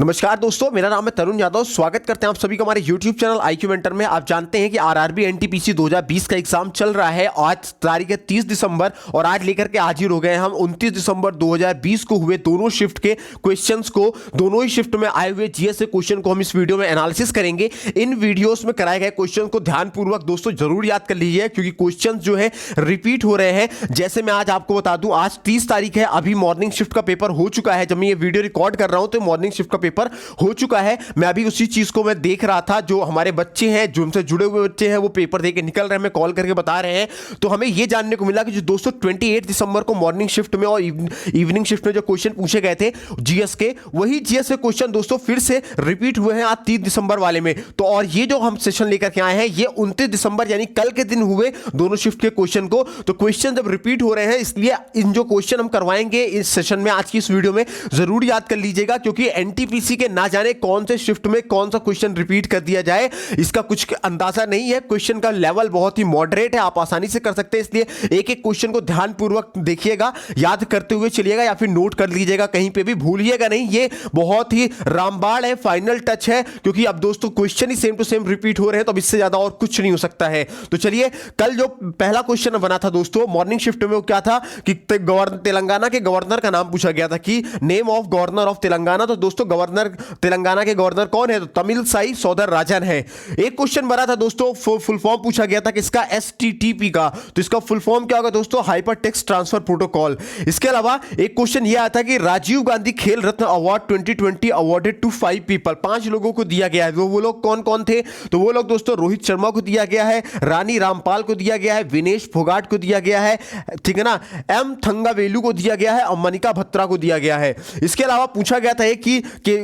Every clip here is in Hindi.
नमस्कार दोस्तों, मेरा नाम है तरुण यादव। स्वागत करते हैं आप सभी को हमारे YouTube चैनल IQ मेंटर में। आप जानते हैं कि आरआरबी एनटीपीसी 2020 का एग्जाम चल रहा है। आज तारीख है 30 दिसंबर और आज लेकर के हाजिर हो गए हम 29 दिसंबर 2020 को हुए दोनों शिफ्ट के क्वेश्चंस को, दोनों ही शिफ्ट में आए हुए जीएस के क्वेश्चन को हम इस वीडियो में एनालिसिस करेंगे। इन वीडियोस में कराए गए क्वेश्चन को ध्यानपूर्वक दोस्तों जरूर याद कर लीजिए, क्योंकि क्वेश्चन जो है रिपीट हो रहे हैं। जैसे मैं आज आपको बता दूं, आज 30 तारीख है, अभी मॉर्निंग शिफ्ट का पेपर हो चुका है। जब मैं ये वीडियो रिकॉर्ड कर रहा हूं तो मॉर्निंग शिफ्ट का पेपर हो चुका है। मैं अभी उसी चीज को मैं देख रहा था। जो हमारे बच्चे हैं, जो हमसे जुड़े हुए बच्चे हैं, वो पेपर देके निकल रहे हैं, मैं कॉल करके बता रहे हैं। तो हमें यह जानने को मिला कि जो दोस्तों 28 दिसंबर को मॉर्निंग शिफ्ट में और इवनिंग शिफ्ट में जो क्वेश्चन पूछे गए थे जीएस के, वही जीएस के क्वेश्चन दोस्तों फिर से रिपीट हुए हैं आज 30 दिसंबर वाले में। तो और ये जो हम सेशन लेकर के आए हैं, ये 29 दिसंबर यानी कल के दिन हुए दोनों शिफ्ट के क्वेश्चन को। तो क्वेश्चन जब रिपीट हो रहे हैं, इसलिए इन जो क्वेश्चन हम करवाएंगे इस सेशन में, आज की इस वीडियो में, जरूर याद कर लीजिएगा, क्योंकि एनटीपीसी के ना जाने कौन से शिफ्ट में कौन सा क्वेश्चन रिपीट कर दिया जाए, इसका कुछ अंदाजा नहीं है। क्वेश्चन का लेवल बहुत ही मॉडरेट है, आप आसानी से कर सकते हैं। इसलिए एक एक क्वेश्चन को ध्यानपूर्वक देखिएगा, याद करते हुए चलिएगा, या फिर नोट कर लीजिएगा, कहीं पे भी भूलिएगा नहीं। ये बहुत ही रामबाण है, फाइनल टच है, क्योंकि अब दोस्तों क्वेश्चन ही सेम टू सेम रिपीट हो रहे हैं, तो अब इससे ज्यादा और कुछ नहीं हो सकता है। तो चलिए, कल जो पहला क्वेश्चन बना था दोस्तों मॉर्निंग शिफ्ट में, वो क्या था कि तेलंगाना के गवर्नर का नाम पूछा गया था कि name of governor of Telangana. तो दोस्तों गवर्नर, तेलंगाना के गवर्नर कौन है? तो तमिलसाई सौंदरराजन है। एक क्वेश्चन बना था दोस्तों, फुल फॉर्म पूछा गया था किसका? एसटीटीपी का। तो इसका फुल फॉर्म क्या होगा दोस्तों? Hyper text transfer protocol. इसके अलावा एक क्वेश्चन यह आता कि राजीव गांधी खेल रत्न अवार्ड 2020 अवार्डेड टू 5 पीपल, 5 लोगों को दिया गया है। वो लोग कौन कौन थे? तो वो लोग दोस्तों रोहित शर्मा को दिया गया है, रानी रामपाल को दिया गया है, विनेश फोगाट को दिया गया है, ठीक है ना, एम थंगावेलु को दिया गया है और मनिका बत्रा को दिया गया है। इसके अलावा पूछा गया था कि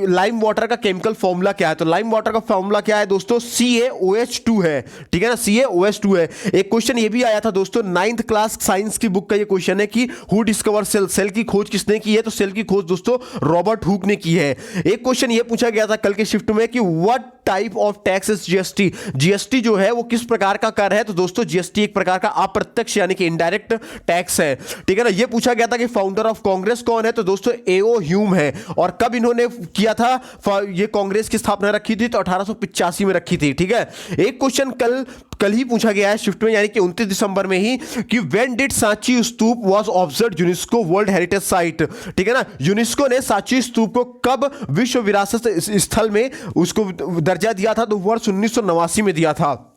लाइम वाटर का केमिकल फॉर्मूला क्या है? तो लाइम वाटर का फॉर्मूला क्या है दोस्तों? CaOH2 है, ठीक है ना, CaOH2 है। एक क्वेश्चन ये भी आया था दोस्तों 9th क्लास साइंस की बुक का, ये क्वेश्चन है कि हु डिस्कवर सेल, सेल की खोज किसने की है? तो सेल की खोज दोस्तों रॉबर्ट हुक ने की है। एक क्वेश्चन ये पूछा गया था कल के शिफ्ट में कि what type of tax is GST? GST जो है वो किस प्रकार का कर है? तो दोस्तों जीएसटी एक प्रकार का अप्रत्यक्ष यानी कि इनडायरेक्ट टैक्स है, ठीक है ना। ये पूछा गया था कि फाउंडर ऑफ कांग्रेस कौन है? तो दोस्तों एओ ह्यूम है। और कब इन्होंने किया था ये कांग्रेस की स्थापना रखी थी? तो 1885 में रखी थी, ठीक है। एक क्वेश्चन कल ही पूछा गया है शिफ्ट में, यानी कि 29 दिसंबर में ही, कि when did Sanchi stupa was observed UNESCO world heritage site, ठीक है ना। यूनेस्को ने सांची स्तूप को कब विश्व विरासत स्थल में उसको दर्जा दिया था? तो वर्ष 1989 में दिया था।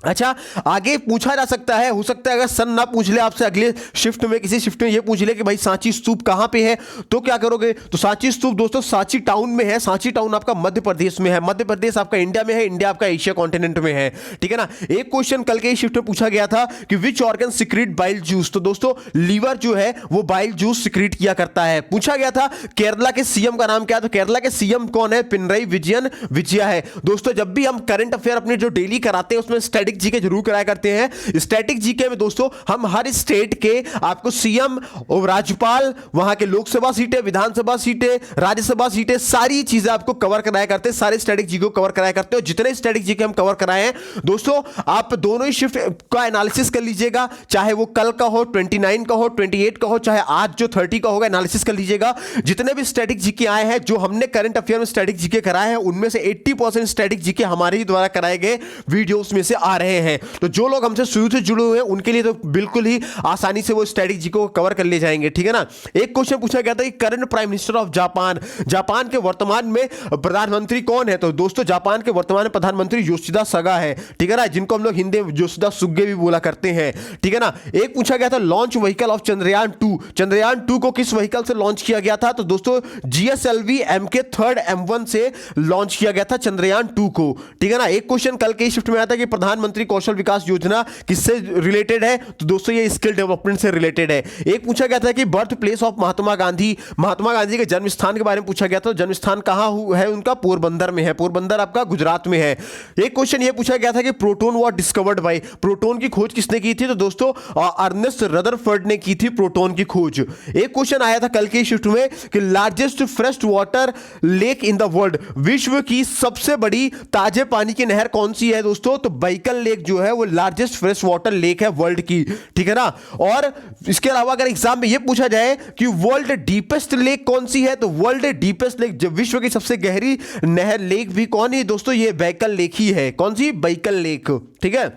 अच्छा, आगे पूछा जा सकता है, हो सकता है अगर सन ना पूछ ले आपसे अगले शिफ्ट में, किसी शिफ्ट में ये पूछ ले कि भाई सांची स्तूप कहां पे है, तो क्या करोगे? तो सांची स्तूप दोस्तों सांची टाउन में है। सांची टाउन आपका मध्य प्रदेश में है, मध्य प्रदेश आपका इंडिया में है, इंडिया आपका एशिया कॉन्टिनेंट में है, ठीक है ना। एक क्वेश्चन कल के शिफ्ट में पूछा गया था कि which organ secrete bile juice? तो दोस्तों लीवर जो है वो बाइल जूस सिक्रीट किया करता है। पूछा गया था केरला के सीएम का नाम क्या है? तो केरला के सीएम कौन है? पिनरई विजयन है। दोस्तों जब भी हम करंट अफेयर अपने जो डेली कराते हैं उसमें स्टैटिक जीके जरूर कराया करते हैं। स्टैटिक जीके में दोस्तों हम हर स्टेट के आपको सीएम और राज्यपाल, वहां के लोकसभा सीटें, विधानसभा सीटें, राज्यसभा सीटें, सारी चीजें आपको कवर कराया करते हैं। सारे स्टैटिक जीके को कवर कराया करते हैं। जितने स्टैटिक जीके हम कवर कराए हैं दोस्तों, आप दोनों ही शिफ्ट का एनालिसिस कर लीजिएगा, चाहे वो कल का हो, 29 का हो, 28 का हो, चाहे आज जो 30 का होगा, एनालिसिस कर लीजिएगा। जितने भी स्टैटिक जीके आए हैं, जो हमने करंट अफेयर में स्टैटिक जीके कराए हैं, उनमें से 80% स्टैटिक जीके हमारे ही द्वारा कराए गए वीडियोस में से आ रहे हैं। तो जो लोग हमसे शुरू से जुड़े हुए हैं उनके लिए तो बिल्कुल ही आसानी से वो स्ट्रेटजी को कवर कर ले जाएंगे, ठीक है ना। एक क्वेश्चन पूछा गया था कि current prime minister of Japan, Japan के वर्तमान में प्रधानमंत्री कौन है? तो दोस्तों जापान के वर्तमान में प्रधानमंत्री योशिदा सगा है, ठीक है ना, जिनको हम लोग हिंदी में योशिदा सुगे भी बोला करते हैं, ठीक है ना। एक पूछा गया था launch vehicle of Chandrayaan 2, Chandrayaan 2 को किस व्हीकल से लॉन्च किया गया था? तो दोस्तों GSLV MK 3rd M1 से लॉन्च किया गया था चंद्रयान 2 को, ठीक है ना। एक क्वेश्चन कल के शिफ्ट में आया था कि प्रधानमंत्री कौशल विकास योजना किससे रिलेटेड है? तो दोस्तों ये स्किल डेवलपमेंट से रिलेटेड है। एक पूछा गया था कि birth place of Mahatma Gandhi, Mahatma Gandhi के जन्म स्थान के बारे में पूछा गया था। जन्म स्थान कहां है उनका? पोरबंदर में है, पोरबंदर आपका गुजरात में है। एक क्वेश्चन ये पूछा गया था कि proton was discovered by, proton की खोज किसने की थी? तो दोस्तों अर्नेस्ट रदरफोर्ड ने की थी प्रोटॉन की खोज। एक क्वेश्चन आया था कल के शिफ्ट में कि largest fresh water lake in the world, विश्व की सबसे बड़ी ताजे पानी की नहर कौन सी है दोस्तों? तो बैकल बैकल लेक जो है वो लार्जेस्ट फ्रेश वाटर लेक है वर्ल्ड की, ठीक है ना। और इसके अलावा अगर एग्जाम में ये पूछा जाए कि वर्ल्ड डीपेस्ट लेक कौन सी है, तो वर्ल्ड डीपेस्ट लेक, जो विश्व की सबसे गहरी नहर लेक भी कौन है दोस्तों, ये बैकल लेक ही है। कौन सी? बैकल लेक, ठीक है।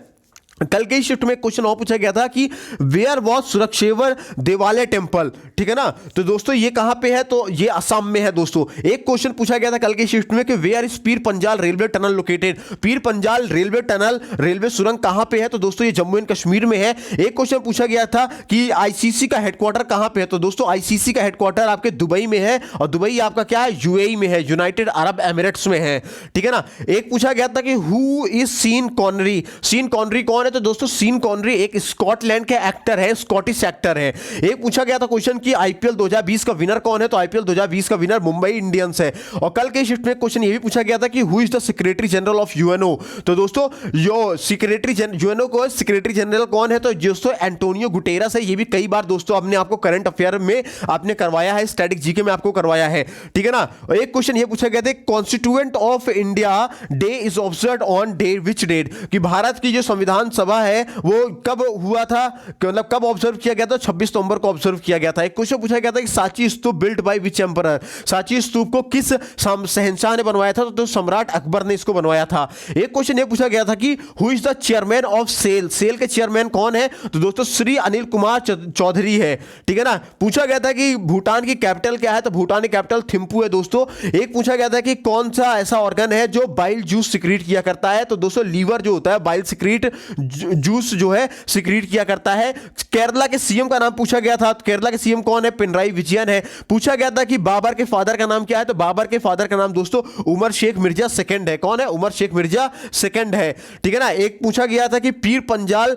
कल के शिफ्ट में क्वेश्चन और पूछा गया था कि वेयर वॉज सुरक्षेवर देवालय टेम्पल, ठीक है ना। तो दोस्तों ये कहां पे है, तो ये असम में है दोस्तों। एक क्वेश्चन पूछा गया था कल के शिफ्ट में कि where is Pir Panjal railway tunnel located, Pir Panjal railway tunnel, railway सुरंग कहां पे है, तो दोस्तों ये जम्मू एंड कश्मीर में है। एक क्वेश्चन पूछा गया था कि आईसीसी का हेडक्वार्टर कहां पे है, तो दोस्तों आईसीसी का हेडक्वार्टर आपके दुबई में है, और दुबई आपका क्या है, यूएई में है, यूनाइटेड अरब एमिरेट्स में है, ठीक है ना। एक पूछा गया था कि who is Sean Connery, Sean Connery कौन है, तो दोस्तों सीन कॉनरी एक स्कॉटलैंड के एक्टर है, स्कॉटिश एक्टर है। एक पूछा गया था क्वेश्चन कि आईपीएल 2020 का विनर कौन है, तो आईपीएल 2020 का विनर मुंबई इंडियंस है। और कल के शिफ्ट में क्वेश्चन ये भी पूछा गया था कि who is the secretary general of UNO, तो दोस्तों जो सेक्रेटरी यूएनओ को सेक्रेटरी जनरल कौन है, तो दोस्तों एंटोनियो गुटेरस है। ये भी कई बार दोस्तों हमने आपको करंट अफेयर में आपने करवाया है, स्टैटिक जीके में आपको करवाया है, ठीक है ना। एक क्वेश्चन ये पूछा गया था constituent of India day is observed on day which date, कि भारत की जो संविधान सभा है वो कब हुआ था, मतलब कब ऑब्जर्व किया गया था, 26 नवंबर को ऑब्जर्व किया गया था। एक क्वेश्चन पूछा गया था कि Sanchi stupa built by which emperor, Sanchi stupa को किस शहंशाह ने बनवाया था, तो सम्राट अकबर ने इसको बनवाया था। एक क्वेश्चन ये पूछा गया था कि who is the chairman of SAIL, SAIL के चेयरमैन कौन है, तो दोस्तों श्री अनिल कुमार चौधरी है, ठीक है ना। पूछा गया था कि भूटान की कैपिटल क्या है, तो भूटान की कैपिटल थिम्पू है दोस्तों। एक पूछा गया था कि कौन सा ऐसा ऑर्गन है जो बाइल जूस सिक्रीट किया करता है, तो दोस्तों लीवर जो होता है बाइल सिक्रीट जूस जो है सिक्रीट किया करता है। केरला के सीएम का नाम पूछा गया था, केरला के सीएम कौन है, पिनराई विजयन है। पूछा गया था कि बाबर के फादर का नाम क्या है, तो बाबर के फादर का नाम दोस्तों उमर शेख मिर्जा सेकंड है। कौन है? उमर शेख मिर्जा सेकंड है, ठीक है ना। एक पूछा गया था कि पीर पंजाल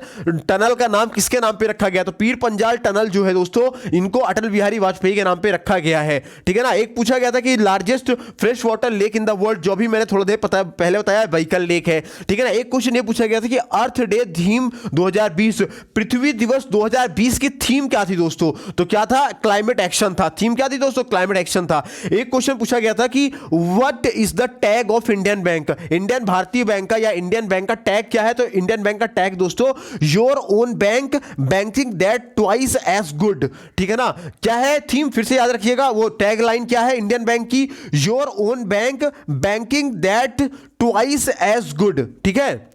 टनल का नाम किसके नाम पे रखा गया, तो पीर पंजाल टनल जो है दोस्तों इनको अटल बिहारी वाजपेयी के नाम पे रखा गया है, ठीक है ना। एक पूछा गया था कि largest fresh water lake in the world, जो भी मैंने थोड़ा देर पहले बताया बैकल लेक है, ठीक है ना। एक क्वेश्चन ये पूछा गया था कि अर्थ डे थीम 2020, पृथ्वी दिवस 2020 की थीम क्या थी दोस्तों, तो क्या था, क्लाइमेट एक्शन था। थीम क्या थी दोस्तों, क्लाइमेट एक्शन था। एक क्वेश्चन पूछा गया था कि what is the tag of Indian Bank, Indian भारतीय बैंक का या इंडियन बैंक का टैग क्या है, तो इंडियन बैंक का टैग दोस्तों your own bank banking that twice as good, ठीक है ना। क्या है थीम, फिर से याद रखिएगा, वो टैग लाइन क्या है इंडियन बैंक की, your own bank banking that twice as good, ठीक है।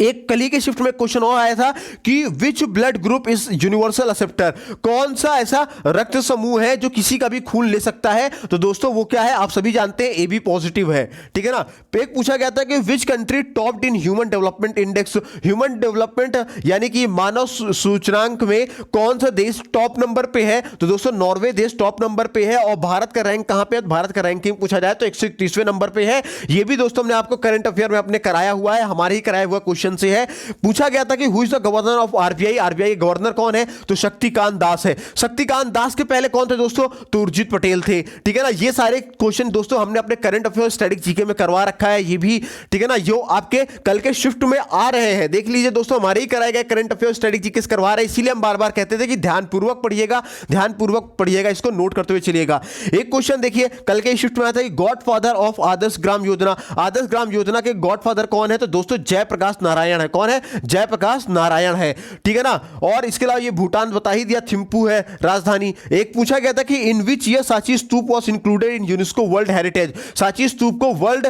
एक कली के शिफ्ट में क्वेश्चन और आया था कि which blood group is universal acceptor, कौन सा ऐसा रक्त समूह है जो किसी का भी खून ले सकता है, तो दोस्तों वो क्या है, आप सभी जानते हैं एबी पॉजिटिव है, ठीक है ना। एक पूछा गया था कि which country topped in human development index, human development यानी कि मानव सूचकांक में कौन सा देश टॉप नंबर पे है, तो दोस्तों नॉर्वे देश टॉप नंबर पे है। और भारत का रैंक कहां पे है, भारत का रैंकिंग पूछा जाए तो 131वें नंबर पे है। ये भी दोस्तों हमने आपको करंट अफेयर में अपने कराया हुआ है, हमारे ही कराया हुआ क्वेश्चन से है। पूछा गया था कि who is the governor of RBI, RBI governor कौन है, तो शक्तिकांत दास है। शक्तिकांत दास के पहले कौन थे दोस्तों, तो उर्जित पटेल थे, ठीक है ना। ये सारे क्वेश्चन दोस्तों हमने अपने करंट अफेयर स्टैटिक जीके में करवा रखा है, ये भी ठीक है ना, जो आपके कल के शिफ्ट में आ रहे हैं। देख लीजिए दोस्तों, हमारे ही कराए गए करंट अफेयर स्टैटिक जीके करवा रहे हैं, इसीलिए हम बार बार कहते थे कि ध्यानपूर्वक पढ़िएगा, ध्यानपूर्वक पढ़िएगा, इसको नोट करते हुए चलिएगा। एक क्वेश्चन देखिए कल के शिफ्ट में आता है, God father of Adarsh Gram Yojana, Adarsh Gram Yojana के गॉड फादर कौन है, तो दोस्तों जयप्रकाश नारायण है। कौन है, जयप्रकाश नारायण है, ठीक है ना। और इसके अलावा ये भूटान बता ही दिया, थिम्पू है राजधानी। एक पूछा गया था कि in which year Sanchi stupa was included in UNESCO world heritage, Sanchi stupa को वर्ल्ड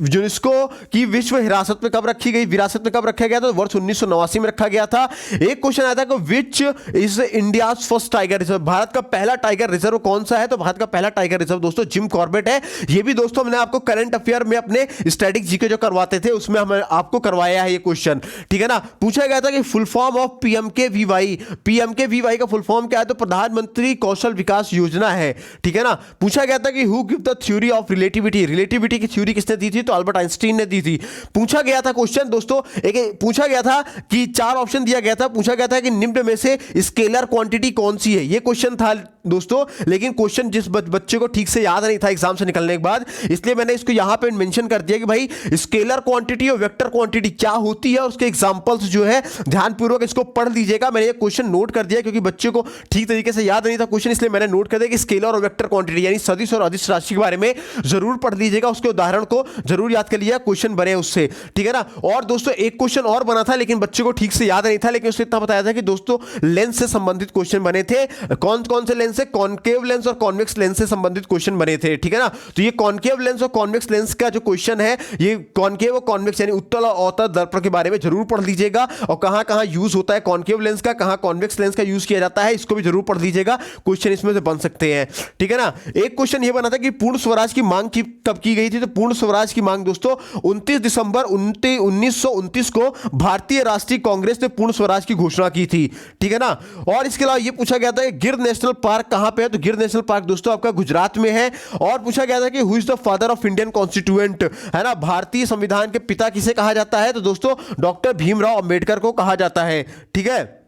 यूनेस्को की विश्व हिरासत में कब रखी गई, विरासत में कब रखा गया था, तो वर्ष 1989 में रखा गया था। एक क्वेश्चन आया था कि which is India's first tiger reserve, Bharat का पहला टाइगर रिजर्व कौन सा है, तो भारत का पहला टाइगर रिजर्व दोस्तों जिम कॉर्बेट है। ये भी दोस्तों हमने आपको करंट अफेयर में अपने स्टैटिक जीके जो करवाते थे उसमें हमने आपको करवाया है ये क्वेश्चन, ठीक है ना। पूछा गया था कि full form of PMKVY, PMKVY का फुल फॉर्म क्या है, तो प्रधानमंत्री कौशल विकास योजना है, ठीक है ना। पूछा गया था कि who give the theory of relativity, relativity की थ्योरी किसने दी थी, तो अल्बर्ट आइंस्टीन ने दी थी। पूछा गया था क्वेश्चन दोस्तों, एक पूछा गया था कि 4 ऑप्शन दिया गया था, पूछा गया था कि निम्न में से स्केलर क्वांटिटी कौन सी है, ये क्वेश्चन था दोस्तों। लेकिन क्वेश्चन जिस बच्चे को ठीक से याद नहीं था एग्जाम से निकलने के बाद, इसलिए मैंने इसको यहां पे मेंशन कर दिया कि भाई स्केलर क्वांटिटी और वेक्टर क्वांटिटी क्या होती है और उसके एग्जांपल्स जो है ध्यानपूर्वक इसको पढ़ लीजिएगा। मैंने ये क्वेश्चन नोट कर दिया क्योंकि बच्चे को ठीक तरीके से याद नहीं था क्वेश्चन, इसलिए मैंने नोट कर दिया कि स्केलर और वेक्टर क्वांटिटी यानी सदिश और अदिश राशि के बारे में जरूर पढ़ लीजिएगा, उसके उदाहरण को जरूर याद कर लीजिएगा, क्वेश्चन बने उससे, ठीक है ना। और दोस्तों एक क्वेश्चन और बना था लेकिन बच्चे को ठीक से याद नहीं था, लेकिन उसने इतना बताया था कि दोस्तों लेंस से संबंधित क्वेश्चन बने थे। कौन कौन से लेंस से? कॉनकेव लेंस और कॉन्वेक्स लेंस से संबंधित क्वेश्चन बने थे, ठीक है ना। तो ये कॉनकेव लेंस और कॉन्वेक्स लेंस का जो क्वेश्चन है, ये कॉनकेव और कॉन्वेक्स यानी उत्तल और अवतल दर्पण के बारे में जरूर पढ़ लीजिएगा, और कहां कहां यूज होता है कॉनकेव लेंस का, कहां कॉन्वेक्स लेंस का यूज किया जाता है, इसको भी जरूर पढ़ लीजिएगा, क्वेश्चन इसमें से बन सकते हैं, ठीक है ना। एक क्वेश्चन ये बना था कि पूर्ण स्वराज की मांग कब की गई थी? तो पूर्ण स्वराज की मांग दोस्तों 29 दिसंबर 1929 को भारतीय राष्ट्रीय कांग्रेस ने पूर्ण स्वराज की घोषणा की थी, ठीक है ना। और इसके अलावा ये पूछा गया था कि गिर नेशनल पार्क कहां पे है? तो गिर नेशनल पार्क दोस्तों आपका गुजरात में है। और पूछा गया था कि who is the father of Indian constituent, है ना, भारतीय संविधान के पिता किसे कहा जाता है? तो दोस्तों डॉक्टर भीमराव अंबेडकर को कहा जाता है, ठीक है।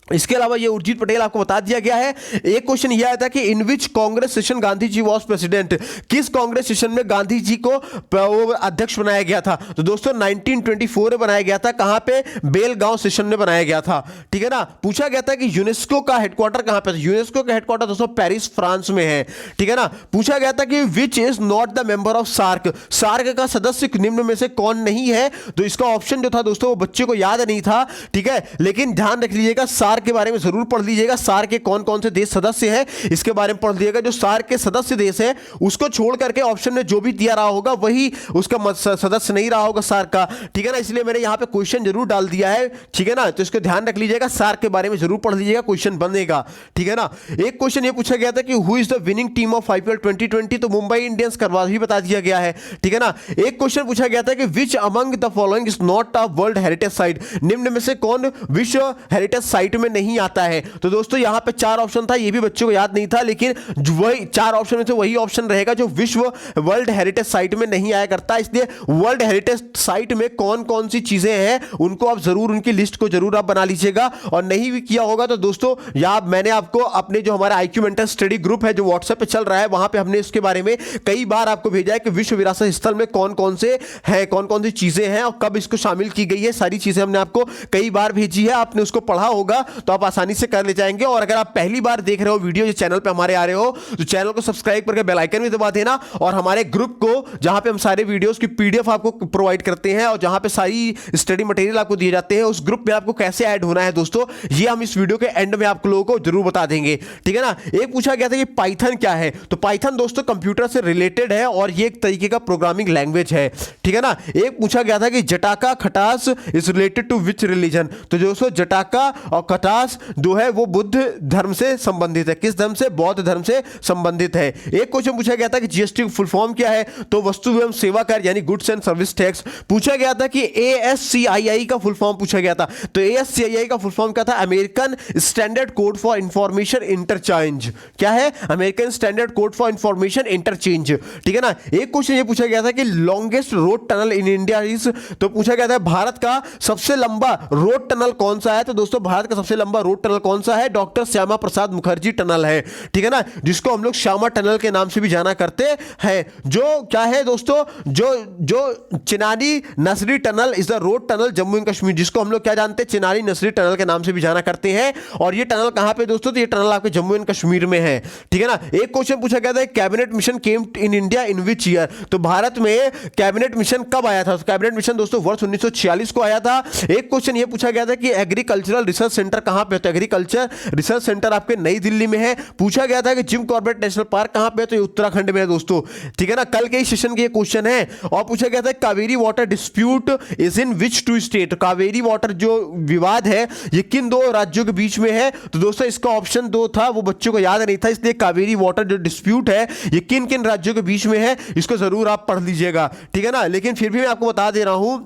इसके अलावा ये उर्जित पटेल आपको बता दिया गया है। एक क्वेश्चन यह आया था कि in which Congress session Gandhi ji was president, किस कांग्रेस सेशन में गांधी जी को अध्यक्ष बनाया गया था? तो दोस्तों 1924 में बनाया गया था। कहां पे? बेलगांव सेशन में बनाया गया था, ठीक है ना। पूछा गया था कि यूनेस्को का हेडक्वार्टर कहां पे? यूनेस्को का हेडक्वार्टर दोस्तों पेरिस फ्रांस में है, ठीक है ना। पूछा गया था कि which is not the member of SAARC, SAARC का सदस्य निम्न में से कौन नहीं है? तो इसका ऑप्शन जो था दोस्तों वो बच्चे को याद नहीं था, ठीक है, लेकिन ध्यान रख लीजिएगा सार्क के बारे में जरूर पढ़ लीजिएगा। सार्क के कौन कौन से देश सदस्य हैं इसके बारे में पढ़ लीजिएगा। जो सार्क के सदस्य देश है उसको छोड़ करके ऑप्शन में जो भी दिया रहा होगा वही उसका सदस्य नहीं रहा होगा सार्क का, ठीक है ना। इसलिए मैंने यहां पे क्वेश्चन जरूर डाल दिया है, ठीक है ना। तो इसको ध्यान रख लीजिएगा, सार्क के बारे में जरूर पढ़ लीजिएगा, क्वेश्चन बनेगा, ठीक है ना। एक क्वेश्चन ये पूछा गया था कि who is the winning team of IPL 2020, तो मुंबई इंडियंस करवा भी बता दिया गया है, ठीक है ना। एक क्वेश्चन पूछा गया था कि which among the following is not a world heritage site, निम्न में से कौन विश्व हेरिटेज साइट में नहीं आता है? तो दोस्तों यहां पे चार ऑप्शन था, ये भी बच्चों को याद नहीं था, लेकिन वही चार ऑप्शन में से वही ऑप्शन रहेगा जो विश्व वर्ल्ड हेरिटेज साइट में नहीं आया करता। इसलिए वर्ल्ड हेरिटेज साइट में कौन कौन सी चीजें हैं उनको आप जरूर, उनकी लिस्ट को जरूर आप बना लीजिएगा। और नहीं भी किया होगा तो दोस्तों यहां मैंने आपको अपने जो हमारा IQ मेंटर स्टडी ग्रुप है जो व्हाट्सएप पे चल रहा है, वहां पे हमने इसके बारे में कई बार आपको भेजा है कि विश्व विरासत स्थल में कौन कौन से हैं, कौन कौन सी चीजें हैं और कब इसको शामिल की गई है, सारी चीजें हमने आपको कई बार भेजी है। आपने उसको पढ़ा होगा तो आप आसानी से कर ले जाएंगे। और अगर आप पहली बार देख रहे हो वीडियो, इस चैनल पे हमारे आ रहे हो तो चैनल को सब्सक्राइब करके बेल आइकन भी दबा देना, और हमारे ग्रुप को जहां पे हम सारे वीडियोस की PDF आपको प्रोवाइड करते हैं और जहां पे सारी स्टडी मटेरियल आपको दिए जाते हैं, उस ग्रुप में आपको कैसे ऐड होना है दोस्तों ये हम इस वीडियो के एंड में आप लोगों को जरूर बता देंगे, ठीक है ना। एक पूछा गया था कि पाइथन क्या है, तो पाइथन दोस्तों कंप्यूटर से रिलेटेड है और ये एक तरीके का प्रोग्रामिंग लैंग्वेज है, ठीक है ना। एक पूछा गया था कि जटाका खटास is related to which religion, तो दोस्तों जटाका और खटास जो है वो बुद्ध धर्म से संबंधित है। किस धर्म से? बौद्ध धर्म से संबंधित है। एक क्वेश्चन पूछा गया था कि जीएसटी फुल फॉर्म क्या है, तो वस्तु एवं सेवा कर यानी गुड्स एंड सर्विस टैक्स। पूछा गया था कि ASCII का फुल फॉर्म पूछा गया था, तो ASCII का फुल फॉर्म क्या था? American standard code for information interchange. क्या है? American standard code for information interchange, ठीक है ना। एक क्वेश्चन ये पूछा गया था कि longest road tunnel in India is, तो पूछा गया था भारत का सबसे लंबा रोड टनल कौन सा है, तो दोस्तों भारत का सबसे लंबा रोड टनल कौन सा है? डॉक्टर श्यामा प्रसाद मुखर्जी टनल है, ठीक है ना, जिसको हम लोग श्यामा टनल के नाम से भी जाना करते हैं। जो क्या है दोस्तों, जो Chenani Nashri tunnel is the road tunnel Jammu and Kashmir, जिसको हम लोग क्या जानते हैं? चिनानी नसरी टनल के नाम से भी जाना करते हैं। और ये टनल कहां पे दोस्तों? तो ये टनल आपके जम्मू एंड कश्मीर में है, ठीक है ना। एक क्वेश्चन पूछा गया था cabinet mission came in India in which year, तो भारत में कैबिनेट मिशन कब आया था? कैबिनेट मिशन दोस्तों वर्ष 1946 को आया था। एक क्वेश्चन ये पूछा गया था कि एग्रीकल्चरल रिसर्च सेंटर कहां पे है, तो एग्रीकल्चर रिसर्च सेंटर आपके नई दिल्ली में है। पूछा गया था कि जिम कॉर्बेट नेशनल पार्क कहां पे है, तो ये उत्तराखंड में है दोस्तों, ठीक है ना। कल के सेशन के ये क्वेश्चन है। और पूछा गया था Kaveri water dispute is in which two state, Kaveri water जो विवाद है ये किन दो राज्यों के बीच में है, तो दोस्तों इसका ऑप्शन 2 था, वो बच्चों को याद नहीं था, इसलिए कावेरी वाटर जो डिस्प्यूट है ये किन किन राज्यों के बीच में है इसको जरूर आप पढ़ लीजिएगा, ठीक है ना। लेकिन फिर भी मैं आपको बता दे रहा हूं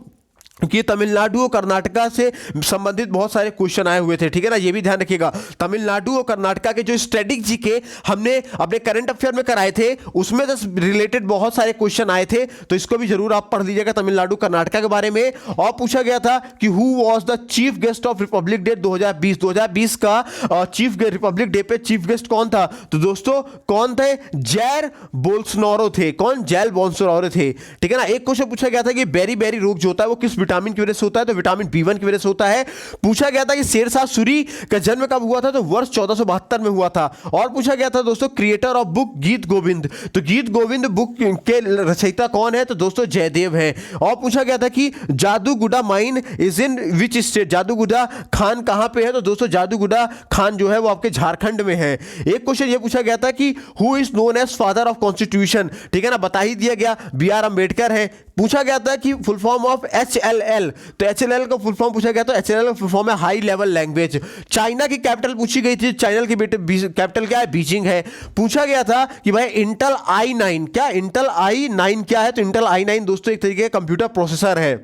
कि तमिलनाडु और कर्नाटका से संबंधित बहुत सारे क्वेश्चन आए हुए थे, ठीक है ना, ये भी ध्यान रखिएगा। तमिलनाडु और कर्नाटका के जो स्टैटिक जीके हमने अपने करंट अफेयर में कराए थे उसमें रिलेटेड बहुत सारे क्वेश्चन आए थे, तो इसको भी जरूर आप पढ़ लीजिएगा तमिलनाडु कर्नाटका के बारे में। और पूछा गया था कि who was the chief guest of Republic day 2020 का चीफ रिपब्लिक डे पे चीफ गेस्ट कौन था, तो दोस्तों कौन थे? जैर बोल्सोनारो थे। कौन? जैर बोल्सोनारो थे, ठीक है ना। एक क्वेश्चन पूछा गया था कि बेरी बेरी रोग जो होता है वो किस विटामिन की वजह से होता है, तो विटामिन B1 की वजह से होता है। पूछा गया था कि शेरशाह सूरी का जन्म कब हुआ था, तो वर्ष 1472 में हुआ था। और पूछा गया था दोस्तों क्रिएटर ऑफ बुक गीत गोविंद, तो गीत गोविंद बुक के रचयिता कौन है, तो दोस्तों जयदेव है। और पूछा गया था कि Jaduguda mine is in which state, Jaduguda खान कहां पे है, तो दोस्तों जादूगुडा खान जो है वो आपके झारखंड में है। एक क्वेश्चन ये पूछा गया था कि who is known as father of constitution, ठीक है ना, बता ही दिया गया, B.R. अंबेडकर है। पूछा गया था कि फुल फॉर्म ऑफ HLL, तो HLL का फुल फॉर्म पूछा गया, तो HLL का फुल फॉर्म है हाई लेवल लैंग्वेज। चाइना की कैपिटल पूछी गई थी, चाइना की कैपिटल क्या है, बीजिंग है। पूछा गया था कि भाई इंटेल i9 क्या, इंटेल i9 क्या है, तो इंटेल i9 दोस्तों एक तरीके का कंप्यूटर प्रोसेसर है,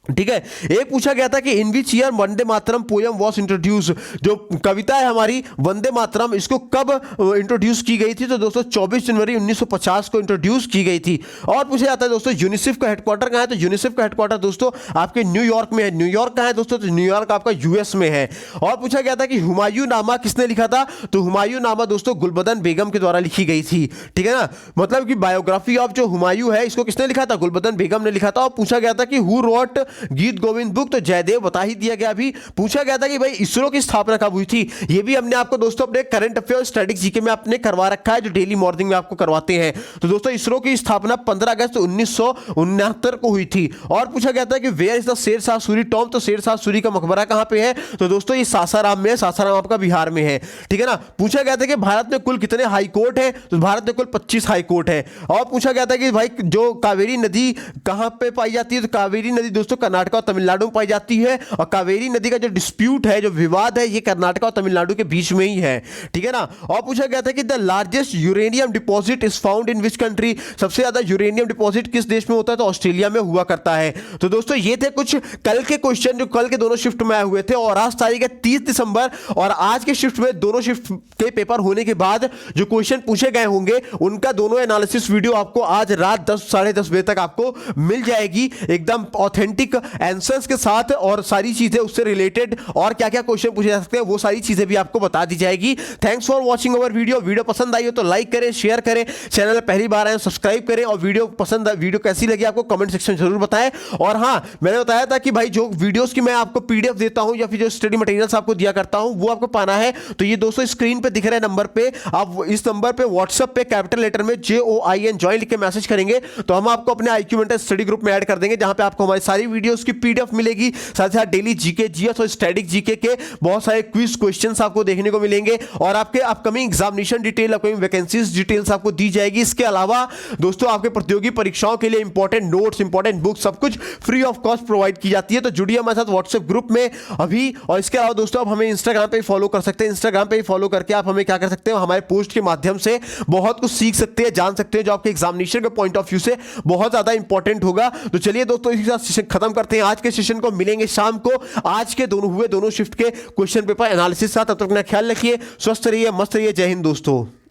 ठीक है। एक पूछा गया था कि in which year Vande Mataram poem was introduce, जो कविता है हमारी वंदे मातरम, इसको कब इंट्रोड्यूस की गई थी, तो दोस्तों 24 जनवरी 1950 को इंट्रोड्यूस की गई थी। और पूछा जाता है दोस्तों यूनिसेफ का हेडक्वार्टर कहां है, तो यूनिसेफ का हेडक्वार्टर दोस्तों आपके न्यूयॉर्क में है। न्यूयॉर्क कहां है दोस्तों, तो न्यूयॉर्क आपका US में है। और पूछा गया था कि हुमायूं नामा किसने लिखा था, तो हुमायूं नामा दोस्तों गुलबदन बेगम के द्वारा लिखी गई थी, ठीक है ना, मतलब कि बायोग्राफी ऑफ जो हुमायूं है इसको किसने लिखा था, गुलबदन बेगम ने लिखा था। और पूछा गया था कि हु रोट गीत गोविंद बुक, तो जयदेव बता ही दिया गया अभी। पूछा गया था कि भाई इसरो की स्थापना कब हुई थी, ये भी हमने आपको दोस्तों अपने करंट अफेयर स्टैटिक जीके में आपने करवा रखा है, जो डेली मॉर्निंग में आपको करवाते हैं। तो दोस्तों इसरो की स्थापना 15 अगस्त 1969 को हुई थी। और पूछा गया था कि where is the Sher Shah Suri tomb, तो शेरशाह सूरी का मकबरा कहां पे है, तो दोस्तों ये सासाराम में है, सासाराम आपका बिहार में है, ठीक है ना। पूछा गया था कि भारत में कुल कितने हाई कोर्ट है, तो भारत में कुल 25 हाई कोर्ट है। और पूछा गया था कि भाई जो कावेरी नदी कहां पे पाई जाती है, तो कावेरी नदी दोस्तों कर्नाटक और तमिलनाडु में पाई जाती है। और कावेरी नदी का जो डिस्प्यूट है, जो विवाद है, ये कर्नाटक और तमिलनाडु के बीच में ही है, ठीक है ना। और पूछा गया था कि the largest uranium deposit is found in which country, सबसे ज्यादा यूरेनियम डिपॉजिट किस देश में होता है, तो ऑस्ट्रेलिया में हुआ करता है। तो दोस्तों ये थे कुछ कल के क्वेश्चन जो कल के दोनों शिफ्ट में आए हुए थे। और आज तारीख है 30 दिसंबर, और आज के शिफ्ट में दोनों शिफ्ट के पेपर होने के बाद जो क्वेश्चन पूछे गए होंगे उनका दोनों एनालिसिस वीडियो आपको आज रात 10 साढ़े 10 बजे तक आपको मिल जाएगी, एकदम ऑथेंटिक आंसर्स के साथ, और सारी चीजें उससे रिलेटेड और क्या क्या क्वेश्चन पूछे जा सकते हैं वो सारी चीजें भी आपको बता दी जाएगी। Thanks for watching our video. Video पसंद आई हो तो लाइक करें, शेयर करें, चैनल पहली बार आए सब्सक्राइब करें, और वीडियो कैसी लगी आपको कमेंट सेक्शन जरूर बताएं। और हाँ, मैंने बताया था कि भाई जो वीडियोस की मैं आपको PDF देता हूं या फिर जो स्टडी मटेरियल्स आपको दिया करता हूं वो आपको पाना है, तो ये दोस्तों स्क्रीन पे दिख रहे नंबर पे, आप इस नंबर पे व्हाट्सएप पे कैपिटल लेटर में JOIN ज्वाइन लिख के मैसेज करेंगे, तो हम आपको अपने IQ मेंटर स्टडी ग्रुप में ऐड कर देंगे, जहां पे आपको हमारी सारी वीडियोस की PDF मिलेगी, साथ ही साथ डेली जीके जीएस और स्टैटिक जीके के बहुत सारे क्विज क्वेश्चंस आपको देखने को मिलेंगे, और आपके upcoming examination detail, upcoming vacancies details आपको दी जाएगी। इसके अलावा दोस्तों आपके प्रतियोगी परीक्षाओं के लिए इंपॉर्टेंट नोट्स, इंपॉर्टेंट बुक्स सब कुछ फ्री ऑफ कॉस्ट प्रोवाइड की जाती है। तो जुड़िए हमारे साथ व्हाट्सएप ग्रुप में अभी। और इसके अलावा दोस्तों आप हमें इंस्टाग्राम पे फॉलो कर सकते हैं, इंस्टाग्राम पे फॉलो करके आप हमें क्या कर सकते हैं, हमारे पोस्ट के माध्यम से बहुत कुछ सीख सकते हैं, जान सकते हैं, जो आपके एग्जामिनेशन के पॉइंट ऑफ व्यू से बहुत ज्यादा इंपॉर्टेंट होगा। तो चलिए दोस्तों इसी के साथ सेशन खत्म करते हैं आज के सेशन को, मिलेंगे शाम को आज के दोनों शिफ्ट के क्वेश्चन पेपर एनालिसिस साथ। तब तक अपना ख्याल रखिए, स्वस्थ रहिए, मस्त रहिए, जय हिंद दोस्तों।